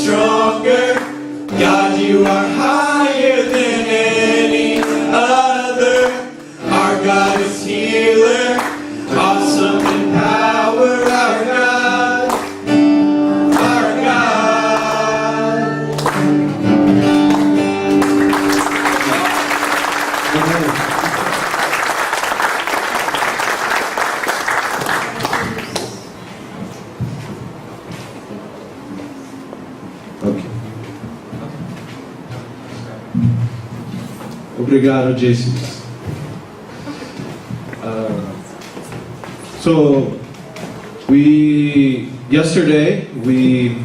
stronger. God, you are higher than any other. Our God is healer, awesome in power. Our God, our God. Okay. Obrigado, Jesus. So, yesterday we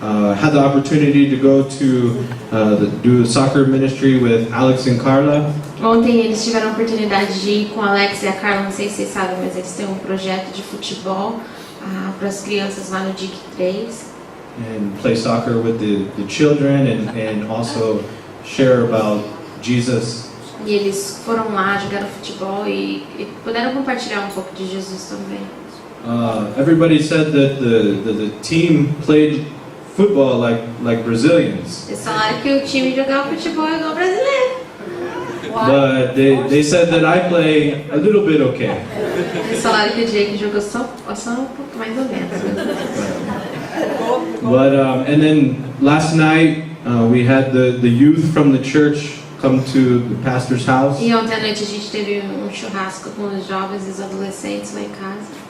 had the opportunity to go to do soccer ministry with Alex and Carla. Ontem eles tiveram a oportunidade de ir com a Alex e a Carla, não sei se vocês sabem, mas eles têm um projeto de futebol para as crianças lá no DIC 3. And play soccer with the children and also share about Jesus. E eles foram lá, jogaram futebol e puderam compartilhar um pouco de Jesus também. Everybody said that the team played football like Brazilians. Eles falaram que o time jogava futebol igual brasileiro. But they said that I play a little bit okay. Eles falaram que o Jake jogou só um pouco mais ou menos. But and then last night we had the youth from the church come to the pastor's house. E ontem à noite a gente teve churrasco com os jovens e os adolescentes lá em casa.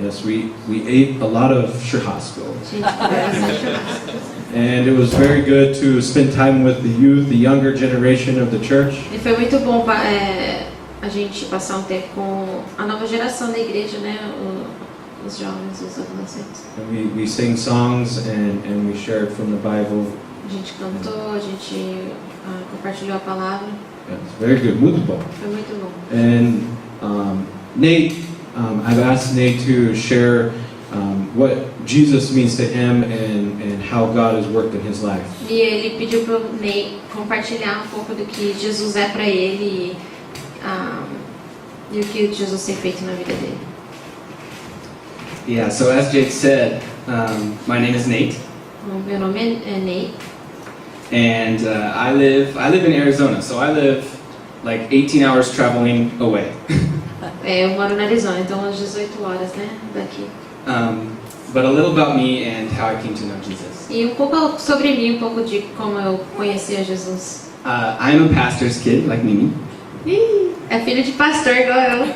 Yes, we ate a lot of churrasco. A gente comeu bastante churrasco. And it was very good to spend time with the youth, the younger generation of the church. E foi muito bom a gente passar um tempo com a nova geração da igreja, né? Os jovens e os adolescentes. And we sang songs and we shared from the Bible. A gente cantou, a gente compartilhou a palavra. Yes, very good, muito bom. Foi muito bom. And Nate, I've asked Nate to share what Jesus means to him and how God has worked in his life. E ele pediu para o Ney compartilhar um pouco do que Jesus é para ele e o que Jesus tem feito na vida dele. Yeah, so as Jake said, my name is Nate. Meu nome é Ney. And I live in Arizona, so I live like 18 hours traveling away. Eu moro na Arizona, então às 18 horas, né, daqui. But a little about me and how I came to know Jesus. E um pouco sobre mim, um pouco de como eu conheci a Jesus. I'm a pastor's kid, like Mimi. É filho de pastor igual eu.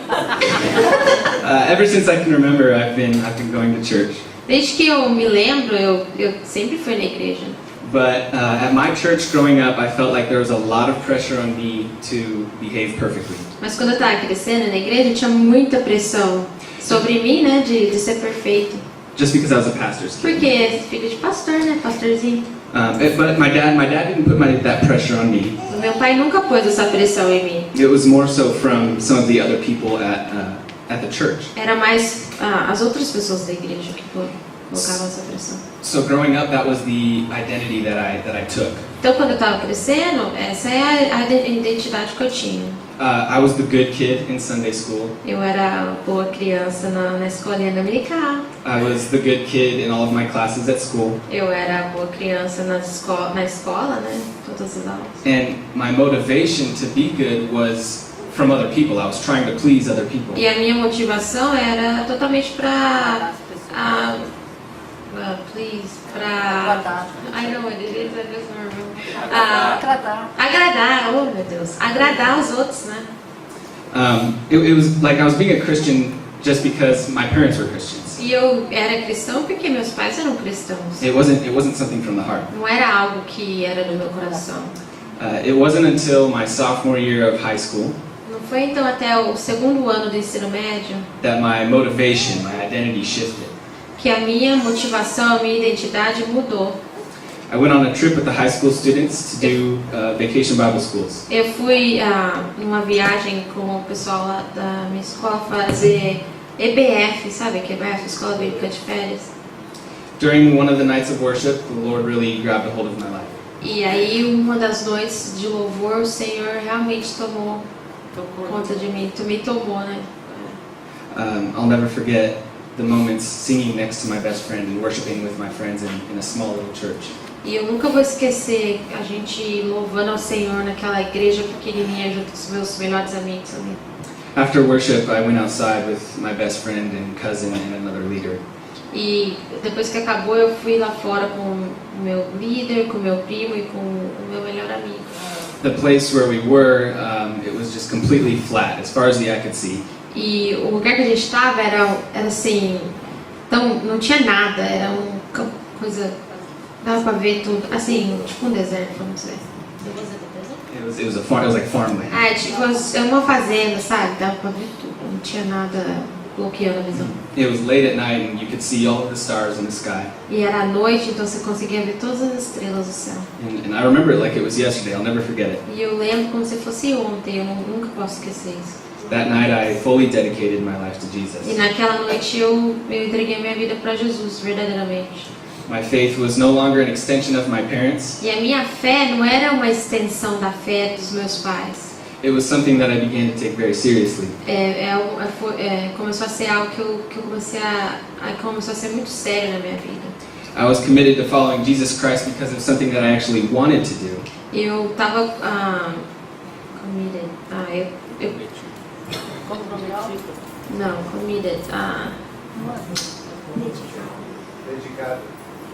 Ever since I can remember, I've been going to church. Desde que eu me lembro, eu sempre fui na igreja. But at my church growing up, I felt like there was a lot of pressure on me to behave perfectly. Mas quando eu estava crescendo na igreja, tinha muita pressão sobre mim, né, de ser perfeito. Just because I was a pastor's kid. Porque é filho de pastor, né, pastorzinho. But my dad didn't put that pressure on me. Meu pai nunca pôs essa pressão em mim. It was more so from some of the other people at the church. Era mais as outras pessoas da igreja que colocavam essa pressão. So growing up, that was the identity that I took. Então quando eu estava crescendo, essa é a identidade que eu tinha. I was the good kid in Sunday school. Eu era boa criança na escolinha dominical. I was the good kid in all of my classes at school. Eu era boa criança na escola, né? Todas as aulas. And my motivation to be good was from other people. I was trying to please other people. E a minha motivação era totalmente para I know what it is, I just don't remember. Agradar, oh meu Deus, agradar os outros, né? It was like I was being a Christian just because my parents were Christians. E eu era cristão porque meus pais eram cristãos. It wasn't something from the heart. Não era algo que era do meu coração. It wasn't until my sophomore year of high school Não foi então até o segundo ano do ensino médio that my motivation, my identity shifted. que a minha motivação, a minha identidade mudou. I went on a trip with the high school students to do vacation Bible schools. Eu fui numa viagem com o pessoal lá da minha escola fazer EBF, sabe que é EBF, Escola Bíblica de Férias. During one of the nights of worship, the Lord really grabbed a hold of my life. E aí uma das noites de louvor, o Senhor realmente tomou conta de mim, me tomou, né? I'll never forget the moments singing next to my best friend and worshiping with my friends in a small little church. E eu nunca vou esquecer a gente louvando ao Senhor naquela igreja pequenininha junto com os meus melhores amigos ali. After worship, I went outside with my best friend and cousin and another leader. E depois que acabou, eu fui lá fora com o meu líder, com o meu primo e com o meu melhor amigo. The place where we were, it was just completely flat as far as the eye could see. E o lugar que a gente estava era assim, então não tinha nada, era coisa, dava pra ver tudo, assim, tipo um deserto, vamos dizer. It was like farmland. Ah, tipo, é uma fazenda, sabe? Dava pra ver tudo, não tinha nada bloqueando a visão. It was late at night and you could see all of the stars in the sky. E era à noite, então você conseguia ver todas as estrelas do céu. And I remember it like it was yesterday. I'll never forget it. E eu lembro como se fosse ontem, eu nunca posso esquecer isso. That night I fully dedicated my life to Jesus. E naquela noite eu entreguei minha vida para Jesus, verdadeiramente. My faith was no longer an extension of my parents. E a minha fé não era uma extensão da fé dos meus pais. It was something that I began to take very seriously. Começou a ser algo que eu começou a ser muito sério na minha vida. I was committed to following Jesus Christ because of something that I actually wanted to do. Eu estava committed.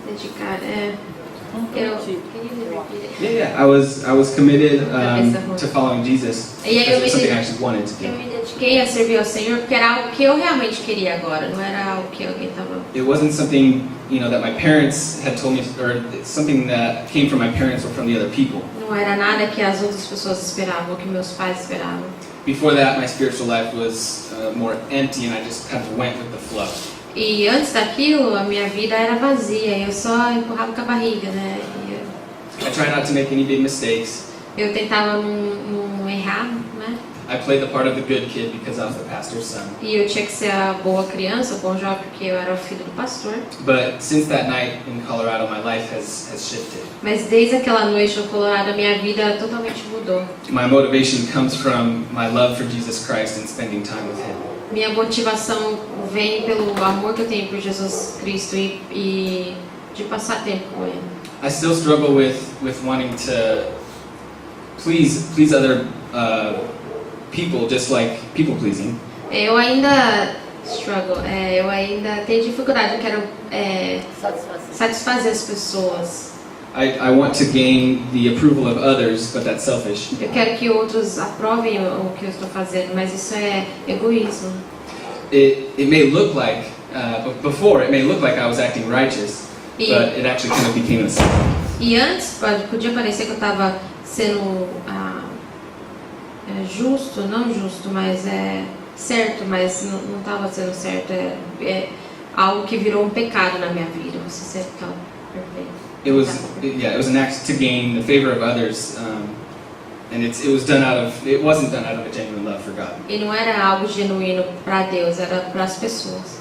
Dedicada. Yeah. I was committed to following Jesus E aí because it was something I actually wanted to eu do. me dediquei a servir ao Senhor porque era algo que eu realmente queria agora, não era algo que alguém estava. It wasn't something, that my parents had told me, or something that came from my parents or from the other people. Não era nada que as outras pessoas esperavam, ou que meus pais esperavam. Before that, my spiritual life was more empty, and I just kind of went with the flow. E antes daquilo, a minha vida era vazia, eu só empurrava com a barriga, né? I try not to make any big mistakes. Eu tentava não errar, né? I played the part of the good kid because I was the pastor's son. E eu tinha que ser a boa criança, o bom jovem, porque eu era o filho do pastor. But since that night in Colorado, my life has shifted. Mas desde aquela noite no Colorado, a minha vida totalmente mudou. My motivation comes from my love for Jesus Christ and spending time with Him. Minha motivação vem pelo amor que eu tenho por Jesus Cristo e de passar tempo com Ele. I still struggle with wanting to please other people, just like people pleasing. Eu ainda struggle, eu ainda tenho dificuldade, eu quero satisfazer as pessoas. I want to gain the approval of others, but that's selfish. Eu quero que outros aprovem o que eu estou fazendo, mas isso é egoísmo. It may look like, before it may look like I was acting righteous, but it actually kind of became a sin. E antes podia parecer que eu estava sendo justo, não justo, mas certo, mas não estava sendo certo. É algo que virou um pecado na minha vida. Você ser tão perfeito. It was an act to gain the favor of others, and it wasn't done out of a genuine love for God. E não era algo genuíno para Deus, era para as pessoas.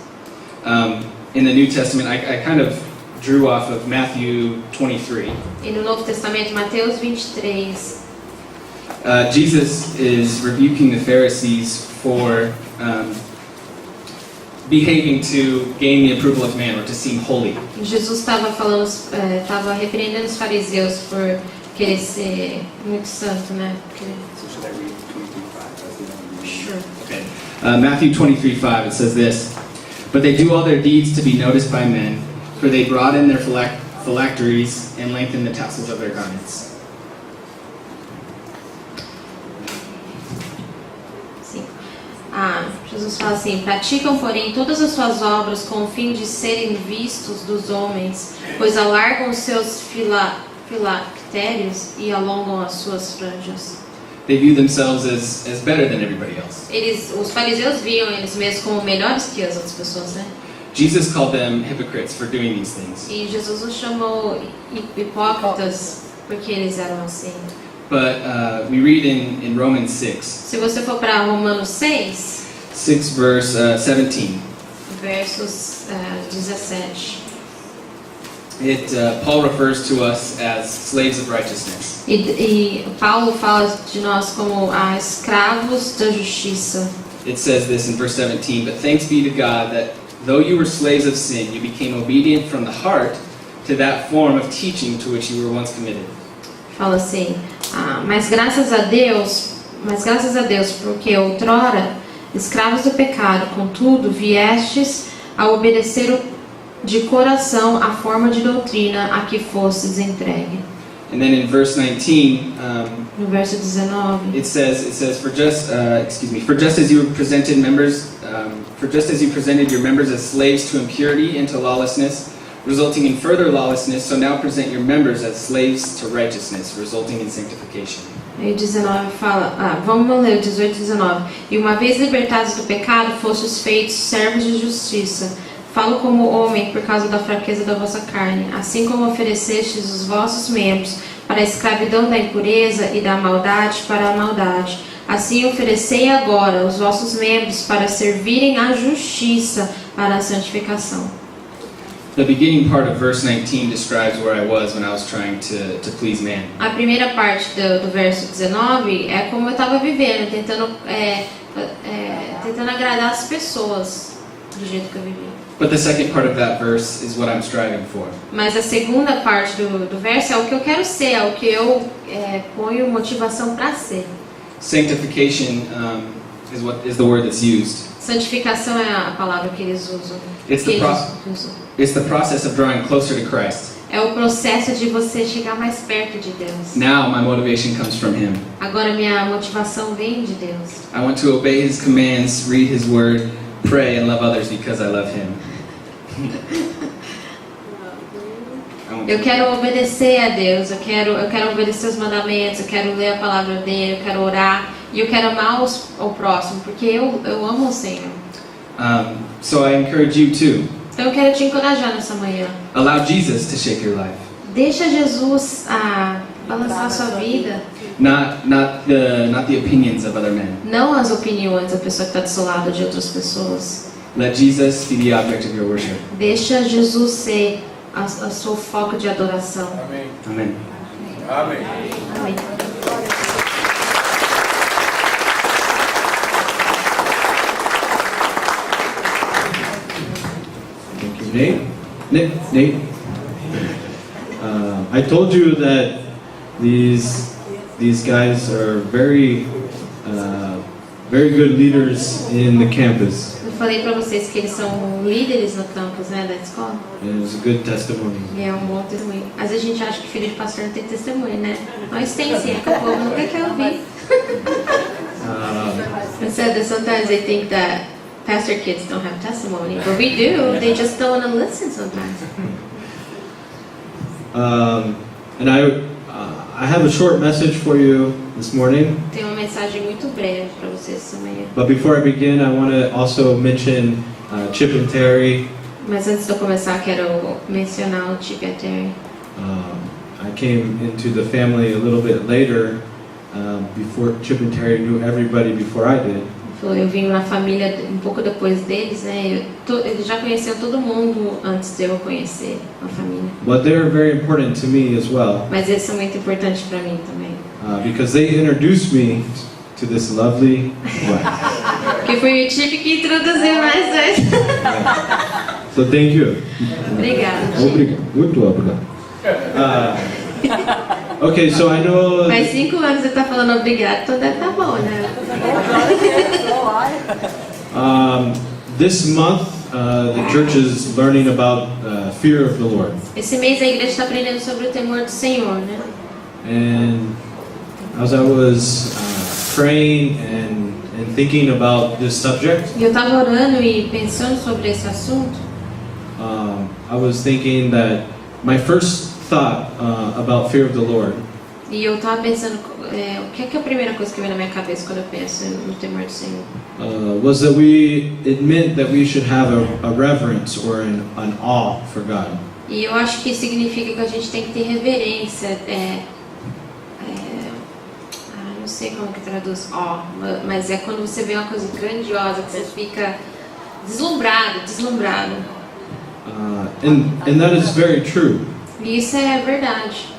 In the New Testament, I kind of drew off of Matthew 23. E no Novo Testamento, Mateus 23. Jesus is rebuking the Pharisees for behaving to gain the approval of man or to seem holy. Jesus estava repreendendo os fariseus por querer ser muito santo, né? So should I read 23:5? Sure. Okay. Matthew 23:5, it says this: "But they do all their deeds to be noticed by men, for they broaden their phylacteries and lengthen the tassels of their garments." Jesus fala assim: praticam, porém, todas as suas obras com o fim de serem vistos dos homens, pois alargam os seus filactérios e alongam as suas franjas. They view themselves as better than everybody else. Os fariseus viam eles mesmos como melhores que as outras pessoas, né? Jesus called them hypocrites for doing these things. E Jesus os chamou hipócritas porque eles eram assim. But we read in Romans 6. Se você for para Romanos 6, 6 verse 17. Versos 17. Paul refers to us as slaves of righteousness. E Paulo fala de nós como escravos da justiça. It says this in verse 17, "But thanks be to God that though you were slaves of sin, you became obedient from the heart to that form of teaching to which you were once committed. Fala assim, mas graças a Deus, porque outrora, escravos do pecado, contudo, viestes a obedecer de coração a forma de doutrina a que fostes entregue. And then in verse 19, No verso 19, it says, for just as you presented your members as slaves to impurity and to lawlessness, resulting in further lawlessness, so now present your members as slaves to righteousness, resulting in sanctification. Aí o 19 fala, vamos ler o 18 e 19. E uma vez libertados do pecado, fostes feitos servos de justiça. Falo como homem por causa da fraqueza da vossa carne, assim como oferecestes os vossos membros para a escravidão da impureza e da maldade para a maldade. Assim oferecei agora os vossos membros para servirem à justiça para a santificação. The beginning part of verse 19 describes where I was when I was trying to please man. A primeira parte do verso 19 é como eu estava vivendo, tentando agradar as pessoas do jeito que eu vivia. But the second part of that verse is what I'm striving for. Mas a segunda parte do verso é o que eu quero ser, é o que eu ponho motivação para ser. Sanctification is the word that's used. Santificação é a palavra que eles usam. It's the process of drawing closer to Christ. É o processo de você chegar mais perto de Deus. Now my motivation comes from Him. Agora minha motivação vem de Deus. I want to obey His commands, read His word, pray and love others because I love Him. Eu quero obedecer a Deus, eu quero obedecer os mandamentos, eu quero ler a palavra dele, eu quero orar e eu quero amar o próximo, porque eu amo o Senhor. So I encourage you to Então eu quero te encorajar nessa manhã. allow Jesus to shake your life. Deixa Jesus balançar a sua vida. Not the opinions of other men. Não as opiniões da pessoa que está do seu lado, de outras pessoas. Let Jesus be the object of your worship. Deixa Jesus ser o seu foco de adoração. Amém. Amen. Amém. Amém. Thank you, Nate. I told you that these guys are very good leaders in the campus. Eu falei para vocês que eles são líderes no campus, né, da escola. And it's a good testimony. E é um bom testemunho. Às vezes a gente acha que filho de pastor não tem testemunho, né? Nós tem sim, é que o povo nunca quer ouvir. I said that sometimes they think that pastor kids don't have testimony, but we do. They just don't want to listen sometimes. And I have a short message for you this morning. Tem uma mensagem muito breve para vocês essa manhã. But before I begin, I want to also mention Chip and Terry. Mas antes de eu começar, quero mencionar o Chip e a Terry. I came into the family a little bit later. Before Chip and Terry knew everybody before I did. Eu vim na família um pouco depois deles, né? Eles já conheciam todo mundo antes de eu conhecer a família. But they're very important to me as well. Mas eles são muito importantes para mim também. Because they introduced me to this lovely wife. Porque foi o Chip que introduziu nós dois. So thank you. Obrigada. Obrigado. Muito obrigado. Okay, so I know. Faz 5 anos você está falando obrigado, então deve estar bom, né? This month, the church is learning about fear of the Lord. Esse mês a igreja está aprendendo sobre o temor do Senhor, né? And as I was praying and thinking about this subject, E eu estava orando e pensando sobre esse assunto. I was thinking that my first thought about fear of the Lord E eu estava pensando, o que é a primeira coisa que vem na minha cabeça quando eu penso no temor do Senhor? was that it meant that we should have a reverence or an awe for God. E eu acho que significa que a gente tem que ter reverência. Não sei como que traduz mas é quando você vê uma coisa grandiosa que você fica deslumbrado. And that is very true. E isso é verdade.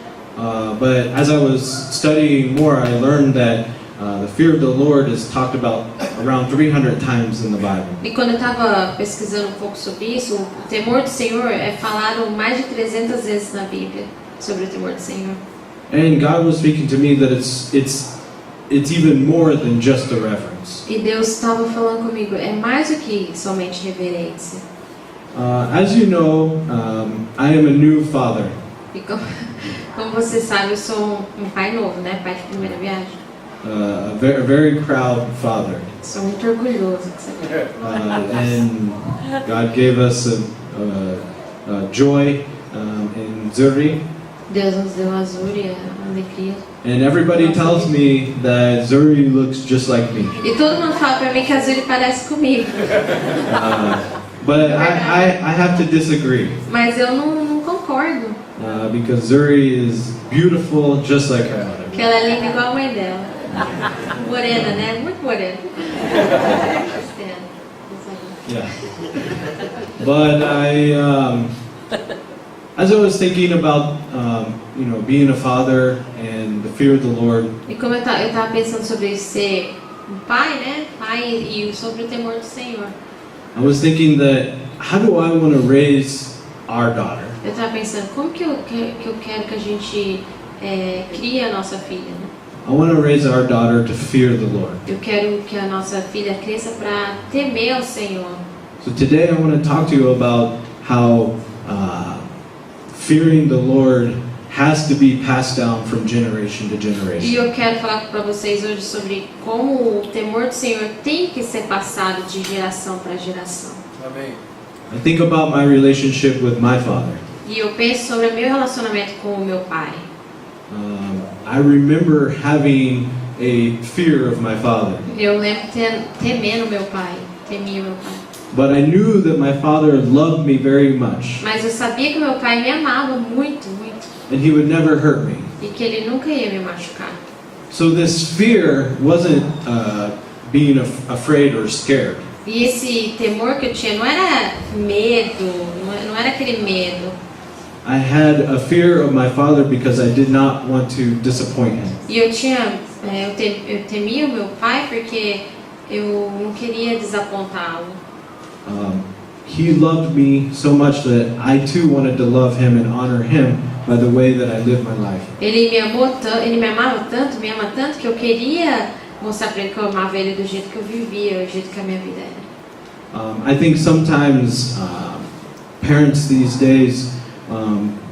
But as I was studying more, I learned that the fear of the Lord is talked about around 300 times in the Bible. E quando eu estava pesquisando um pouco sobre isso, o temor do Senhor é falado mais de 300 vezes na Bíblia sobre o temor do Senhor. And God was speaking to me that it's even more than just a reverence. E Deus estava falando comigo, é mais do que somente reverência. As you know, I am a new father. E como você sabe, eu sou um pai novo, né? Pai de primeira viagem. A very proud father. Sou muito orgulhoso. And God gave us a joy in Zuri. Deus nos deu a azul e a alegria. And everybody tells me that Zuri looks just like me. E todo mundo fala pra mim que a Azul parece comigo. But I have to disagree. Mas eu não concordo. Because Zuri is beautiful just like her mother. Que ela é linda igual a mãe dela. Morena, né? Muito morena. Yeah. But as I was thinking about, being a father and the fear of the Lord, E como eu tava pensando sobre ser um pai, né? Pai e sobre o temor do Senhor. I was thinking that how do I want to raise our daughter? Eu tava pensando, como que eu quero que a gente crie a nossa filha, né? I want to raise our daughter to fear the Lord. Eu quero que a nossa filha cresça para temer ao Senhor. So today I want to talk to you about how fearing the Lord has to be passed down from generation to E generation. eu quero falar para vocês hoje sobre como o temor do Senhor tem que ser passado de geração para geração. Amém. I think about my relationship with my father. E eu penso sobre o meu relacionamento com o meu pai. I remember having a fear of my father, Eu lembro temendo meu pai, temia meu pai. but I knew that my father loved me very much, Mas eu sabia que meu pai me amava muito, muito. and he would never hurt me. E que ele nunca ia me machucar. So this fear wasn't being afraid or scared. E esse temor que eu tinha não era medo, não era aquele medo. I had a fear of my father because I did not want to disappoint him. E eu temia o meu pai porque eu não queria desapontá-lo. He loved me so much that I too wanted to love him and honor him by the way that I lived my life. Ele me amava tanto, me ama tanto que eu queria mostrar para ele que eu amava ele do jeito que eu vivia, do jeito que a minha vida era. I think sometimes parents these days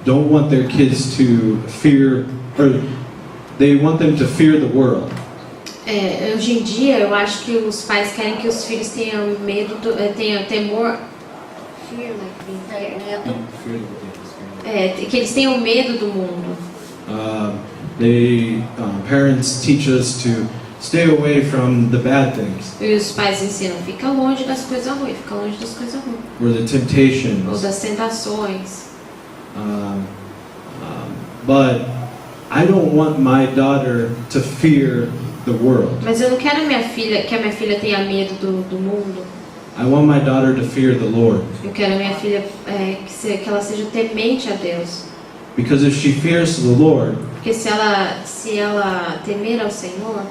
don't want their kids to fear, or they want them to fear the world. Hoje em dia eu acho que os pais querem que os filhos tenham medo, tenham temor, que eles tenham medo do mundo. Parents teach us to stay away from the bad things, E os pais ensinam, fica longe das coisas ruins, fica longe das coisas ruins. or the Ou temptations. das tentações. But I don't want my daughter to fear the world. Mas eu não quero que a minha filha tenha medo do mundo. I want my daughter to fear the Lord. Eu quero a minha filha que ela seja temente a Deus. Because if she fears the Lord, Porque se ela temer ao Senhor,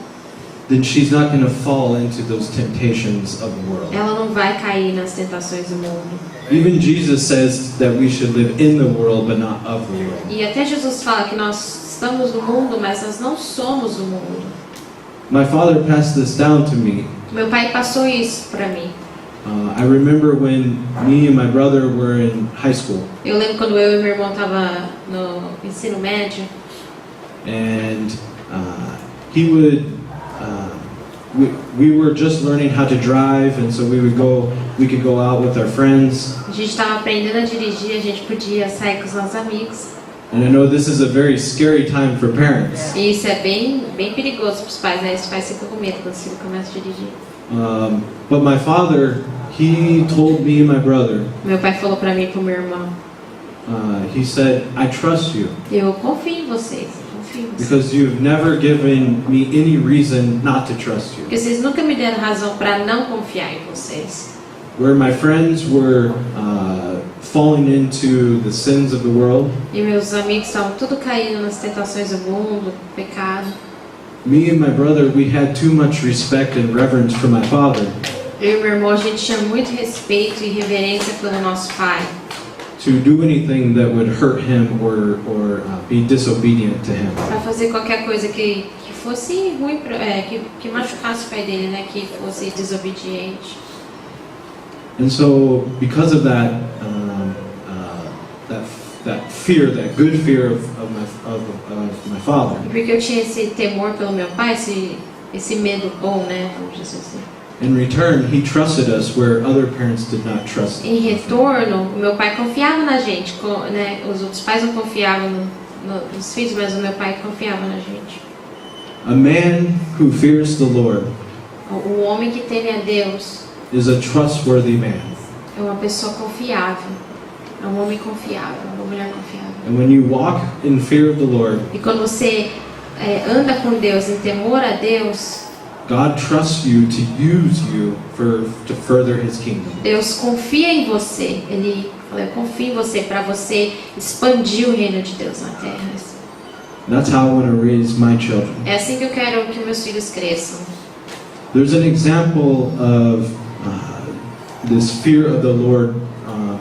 then she's not going to fall into those temptations of the world. ela não vai cair nas tentações do mundo. Even Jesus says that we should live in the world but not of the world. E até Jesus fala que nós estamos no mundo, mas nós não somos o mundo. My father passed this down to me. Meu pai passou isso para mim. I remember when me and my brother were in high school, Eu lembro quando eu e meu irmão tava no ensino médio. and he would. We were just learning how to drive, and so we could go out with our friends. A gente estava aprendendo a dirigir, a gente podia sair com os nossos amigos. And I know this is a very scary time for parents. E isso é bem perigoso para os pais, né? Os pais ficam com medo quando os filhos começam a dirigir. But my father, he told me and my brother, Meu pai falou para mim e para o meu irmão: he said, I trust you eu confio em vocês, eu confio em vocês. because you've never given me any reason not to trust you. Porque vocês nunca me deram razão para não confiar em vocês. Where my friends were falling into the sins of the world, E meus amigos estavam tudo caindo nas tentações do mundo, pecado. me and my brother, we had too much respect and reverence for my father Eu e meu irmão, a gente tinha muito respeito e reverência pelo nosso pai. to do anything that would hurt him or be disobedient to him. Para fazer qualquer coisa que fosse ruim, que machucasse o pai dele, né? Que fosse desobediente. And so, because of that, that fear, that good fear of my father, Porque eu tinha esse temor pelo meu pai, esse medo bom, né? Vamos dizer assim. in return, he trusted us where other parents did not trust. Em retorno, o meu pai confiava na gente, né? Os outros pais não confiavam nos filhos, mas o meu pai confiava na gente. A man who fears the Lord O homem que teme a Deus is a trustworthy man. é uma pessoa confiável, é um homem confiável, uma mulher confiável. And when you walk in fear of the Lord, E quando você anda com Deus, em temor a Deus, God trusts you to use you to further His kingdom. Deus confia em você. Ele fala, eu confio em você para você expandir o reino de Deus na terra. That's how I want to raise my children. É assim que eu quero que meus filhos cresçam. There's an example of this fear of the Lord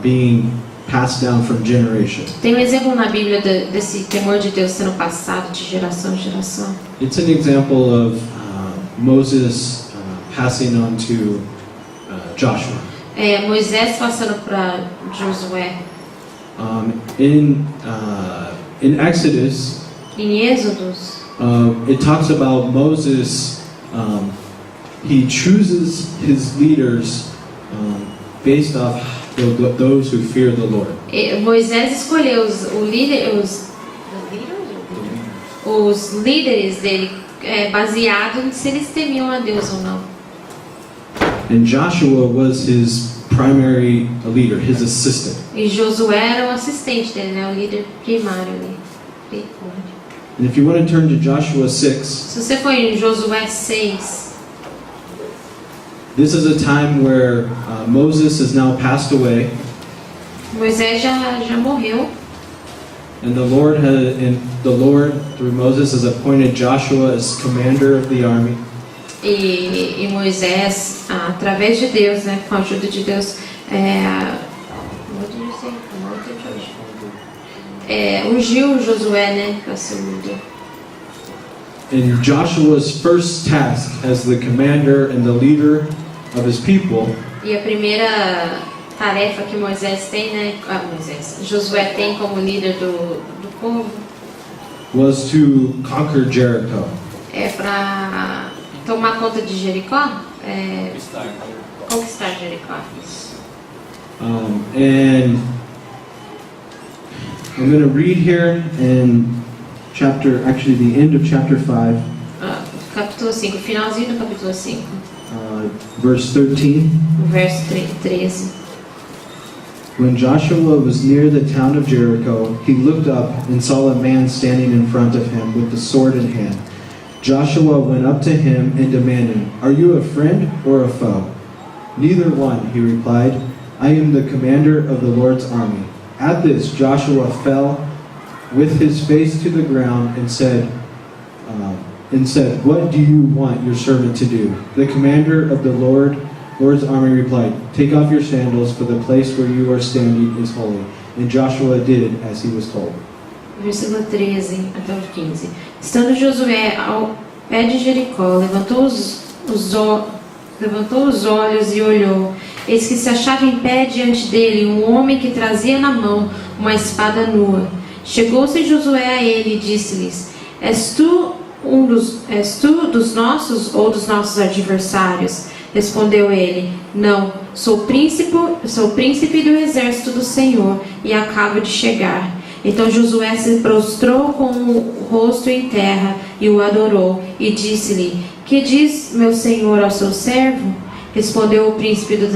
being passed down from generation. Tem um exemplo na Bíblia desse temor de Deus sendo passado de geração em geração. It's an example of Moses passing on to Joshua. Moisés passando para Josué. In Exodus, Em Êxodos, it talks about Moses. He chooses his leaders based off those who fear the Lord. Moisés escolheu os líderes dele baseado em se eles temiam a Deus ou não. And Joshua was his primary leader, his assistant. E Josué era o assistente dele, né? O líder primário ali. And if you want to turn to Joshua 6, Se você for em Josué 6, this is a time where Moses has now passed away, Moisés já morreu. and the Lord through Moses has appointed Joshua as commander of the army. E Moisés, através de Deus, né, com a ajuda de Deus, ungiu Josué, né, para ser o líder. And Joshua's first task as the commander and the leader of his people E a primeira tarefa que Moisés tem, né, Josué tem como líder do povo, was to conquer Jericho. é para tomar conta de Jericó, conquistar Jericó. And I'm going to read here in the end of chapter 5, Capítulo 5, finalzinho do capítulo 5, verse 13. o verso 13. When Joshua was near the town of Jericho, he looked up and saw a man standing in front of him with the sword in hand. Joshua went up to him and demanded, "Are you a friend or a foe?" "Neither one," he replied. "I am the commander of the Lord's army." At this, Joshua fell with his face to the ground and said, "What do you want your servant to do?" The commander of the Lord's army replied, "Take off your sandals, for the place where you are standing is holy." And Joshua did as he was told. Versículo 13 até o 15. Estando Josué ao pé de Jericó, levantou os olhos e olhou. Eis que se achava em pé diante dele um homem que trazia na mão uma espada nua. Chegou-se Josué a ele e disse-lhes: És tu dos nossos ou dos nossos adversários? Respondeu ele: Não, sou príncipe do exército do Senhor e acabo de chegar. Então Josué se prostrou com o rosto em terra e o adorou e disse-lhe: Que diz meu senhor ao seu servo? Respondeu o príncipe do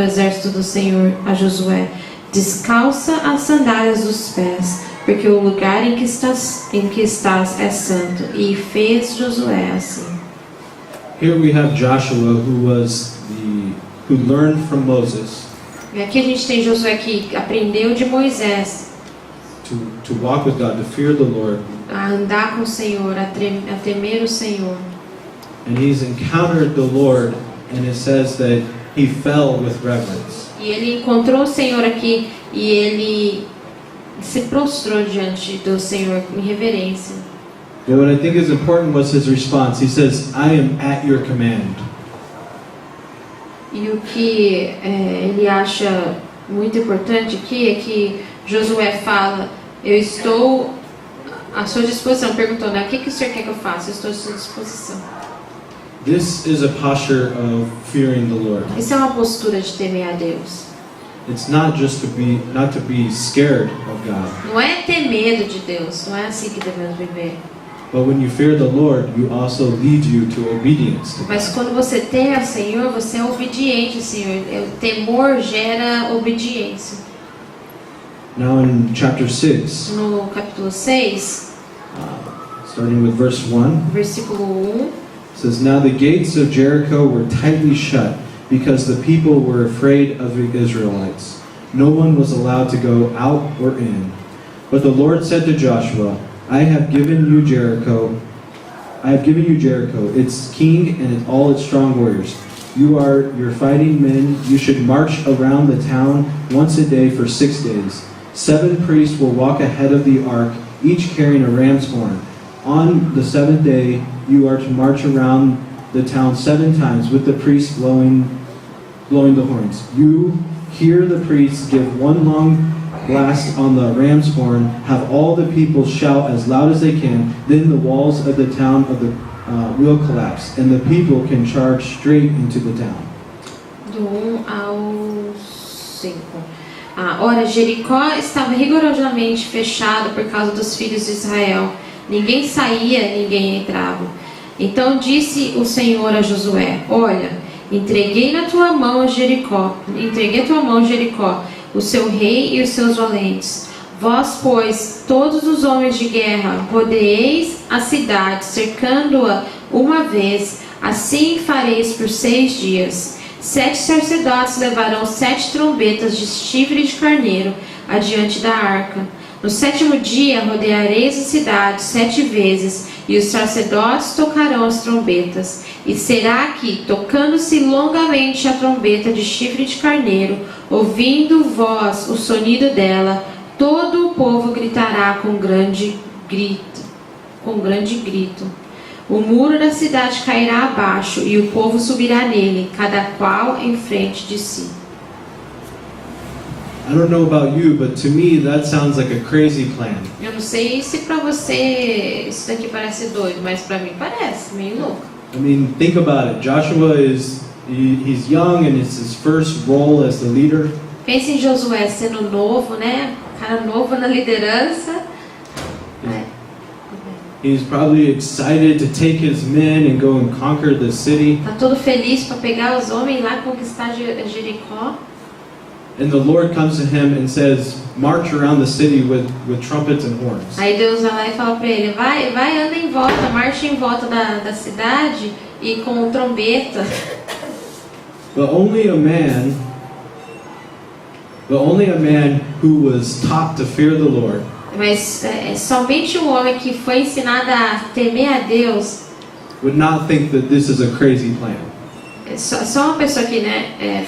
exército do Senhor a Josué: Descalça as sandálias dos pés, porque o lugar em que estás é santo. E fez Josué assim. Here we have Joshua, who learned from Moses E aqui a gente tem Josué que aprendeu de Moisés to walk with God, to fear the Lord, a andar com o Senhor, a temer o Senhor. And he's encountered the Lord, and it says that he fell with reverence. E ele encontrou o Senhor aqui e ele se prostrou diante do Senhor em reverência. But what I think is important was his response. He says, I am at your command. E o que ele acha muito importante aqui é que Josué fala, eu estou à sua disposição. Perguntou, né? O que o Senhor quer que eu faça? Eu estou à sua disposição. This is a posture of fearing the Lord. Isso é uma postura de temer a Deus. It's not just not to be scared of God. Não é ter medo de Deus, não é assim que devemos viver. But when you fear the Lord, you also lead you to obedience to Mas God. quando você teme ao Senhor, você é obediente ao Senhor. O temor gera obediência. Now in chapter 6, No capítulo 6, starting with verse 1, versículo 1, it says, Now the gates of Jericho were tightly shut, because the people were afraid of the Israelites. No one was allowed to go out or in. But the Lord said to Joshua, I have given you Jericho, its king and all its strong warriors. You are your fighting men. You should march around the town once a day for 6 days. 7 priests will walk ahead of the ark, each carrying a ram's horn. On the 7th day, you are to march around the town 7 times with the priests blowing the horns. You hear the priests give one long blast on the ram's horn, have all the people shout as loud as they can, then the walls of the town will collapse, and the people can charge straight into the town. do 1 ao 5. Ora, Jericó estava rigorosamente fechado por causa dos filhos de Israel. Ninguém saía, ninguém entrava. Então disse o Senhor a Josué, olha, entreguei a tua mão Jericó, o seu rei e os seus valentes. Vós, pois, todos os homens de guerra, rodeeis a cidade, cercando-a uma vez, assim fareis por 6 dias. 7 sacerdotes levarão 7 trombetas de chifre de carneiro adiante da arca. No 7º dia rodeareis a cidade 7 vezes, e os sacerdotes tocarão as trombetas. E será que, tocando-se longamente a trombeta de chifre de carneiro, ouvindo vós o sonido dela, todo o povo gritará com grande grito. O muro da cidade cairá abaixo, e o povo subirá nele, cada qual em frente de si. I don't know about you, but to me that sounds like a crazy plan. Eu não sei se pra você isso daqui parece doido, mas pra mim parece meio louco. I mean, think about it. Joshua he's young and it's his first role as the leader. Pense em Josué sendo novo, né? Cara novo na liderança. He's probably excited to take his men and go and conquer the city. Tá todo feliz para pegar os homens lá e conquistar Jericó. And the Lord comes to him and says, march around the city with trumpets and horns. Aí Deus vai lá e fala para ele, vai, anda em volta, marcha em volta da cidade e com trombeta. But only a man who was taught to fear the Lord Mas somente um homem que foi ensinado a temer a Deus would not think that this is a crazy plan. Só uma pessoa que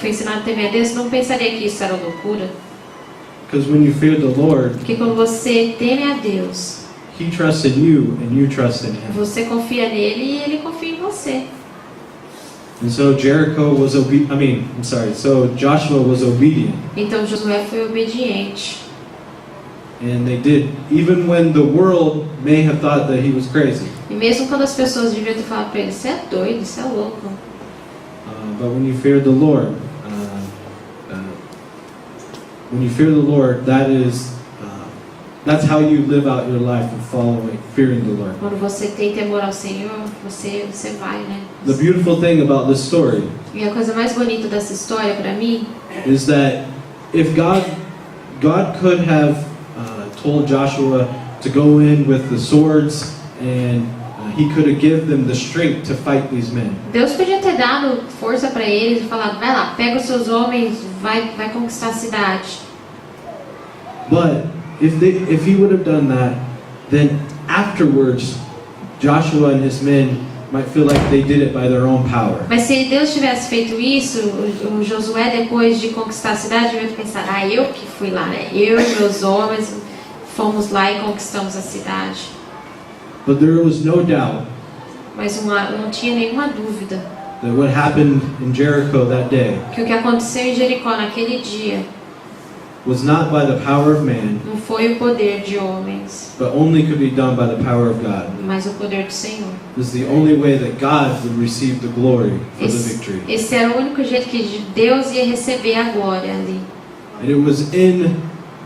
foi ensinada a temer a Deus não pensaria que isso era loucura. Because when you fear the Lord, Porque quando você teme a Deus, He trusts in you and you trust in Him. você confia nele e ele confia em você. And so Joshua was obedient. Então Josué foi obediente. And they did, even when the world may have thought that he was crazy. E mesmo quando as pessoas deviam ter falado para ele, você é doido, você é louco. But when you fear the Lord, that's how you live out your life of fearing the Lord. Quando você tem temor ao Senhor, você vai, né? The beautiful thing about this story E a coisa mais bonita dessa história para mim is that if God could have told Joshua to go in with the swords and he could have given them the strength to fight these men. Deus podia ter dado força para eles e falado, vai lá, pega os seus homens, vai conquistar a cidade. But if he would have done that, then afterwards, Joshua and his men might feel like they did it by their own power. Mas se Deus tivesse feito isso, o Josué, depois de conquistar a cidade, ia pensar: ah, eu que fui lá, né? Eu e meus homens fomos lá e conquistamos a cidade. But there was no doubt Mas não tinha nenhuma dúvida that what happened in Jericho that day que o que aconteceu em Jericó naquele dia was not by the power of man, não foi o poder de homens, but only could be done by the power of God. mas o poder do Senhor. This is the only way that God would receive the glory for the victory. Esse era o único jeito que Deus ia receber a glória ali. And it was in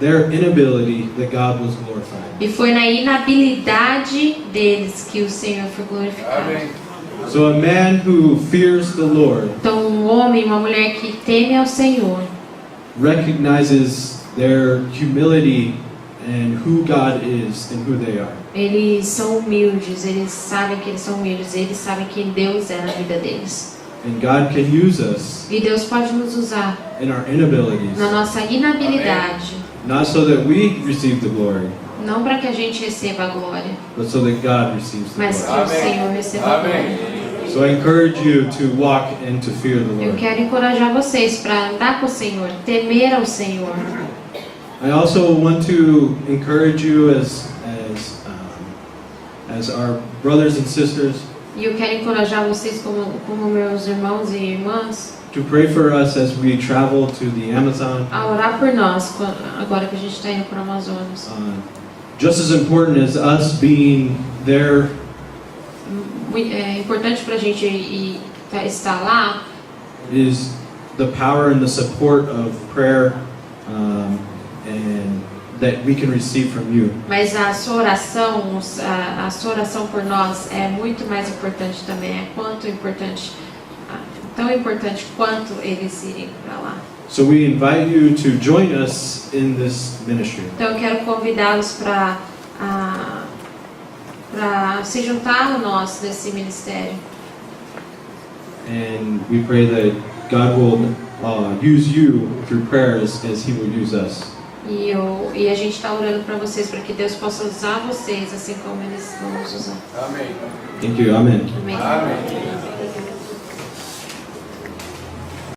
their inability that God was glorified. E foi na inabilidade deles que o Senhor foi glorificado. Amém. So a man who fears the Lord Então um homem e uma mulher que teme ao Senhor recognizes their humility and who God is and who they are. eles são humildes, eles sabem que eles são humildes, eles sabem quem Deus é na vida deles. And God can use us E Deus pode nos usar in our inabilities, na nossa inabilidade, not so that we receive the glory, não para que a gente receba a glória, but so that God receives the mas que glory. o Senhor receba a glória. Amém. So I encourage you to walk and to fear the Eu Lord. quero encorajar vocês para andar com o Senhor, temer ao Senhor. I also want to encourage you as our brothers and sisters E eu quero encorajar vocês como meus irmãos e irmãs to pray for us as we travel to the Amazon. a orar por nós agora que a gente está indo para o Amazonas. Just as important as us being there, É importante para a gente estar lá is the power and the support of prayer and that we can receive from you. mas a sua oração por nós é muito mais importante também. É tão importante quanto eles irem para lá. So we invite you to join us in this ministry. Então eu quero convidá-los para se juntar a nós nesse ministério. And we pray that God will use you through prayers as He will use us. E a gente está orando para vocês, para que Deus possa usar vocês assim como eles vão nos usar. Amém. Thank you. Amen. Amém. Amém.